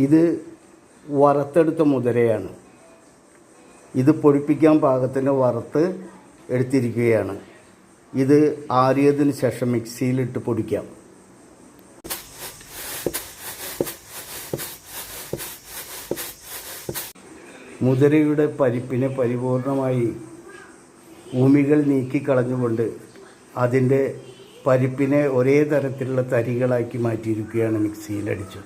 ഇത് വറുത്തെടുത്ത മുതിരയാണ്. ഇത് പൊടിപ്പിക്കാൻ പാകത്തിന് വറുത്ത് എടുത്തിരിക്കുകയാണ്. ഇത് ആറിയതിന് ശേഷം മിക്സിയിലിട്ട് പൊടിക്കാം. മുതിരയുടെ പരിപ്പിനെ പരിപൂർണമായി ഉമികൾ നീക്കിക്കളഞ്ഞുകൊണ്ട് അതിൻ്റെ പരിപ്പിനെ ഒരേ തരത്തിലുള്ള തരികളാക്കി മാറ്റിയിരിക്കുകയാണ് മിക്സിയിലടിച്ച്.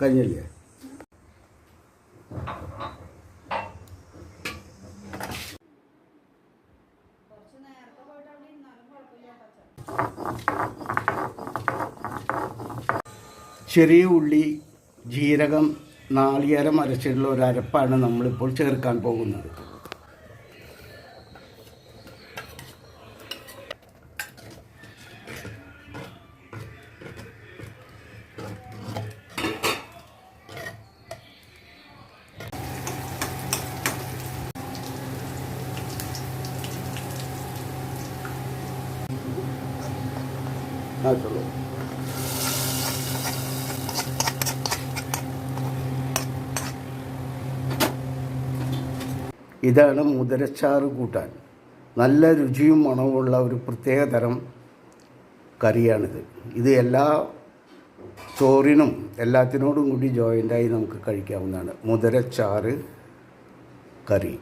കഴിഞ്ഞില്ലേ? ചെറിയ ഉള്ളി, ജീരകം, നാളികേരം അരച്ചിട്ടുള്ള ഒരു അരപ്പാണ് നമ്മളിപ്പോൾ ചേർക്കാൻ പോകുന്നത്. ഇതാണ് മുതിരച്ചാറ് കൂട്ടാൻ. നല്ല രുചിയും മണവുമുള്ള ഒരു പ്രത്യേക തരം കറിയാണിത്. ഇത് എല്ലാ ചോറിനും എല്ലാത്തിനോടും കൂടി ജോയിൻ്റായി നമുക്ക് കഴിക്കാവുന്നതാണ്. മുതിരച്ചാറ് കറി.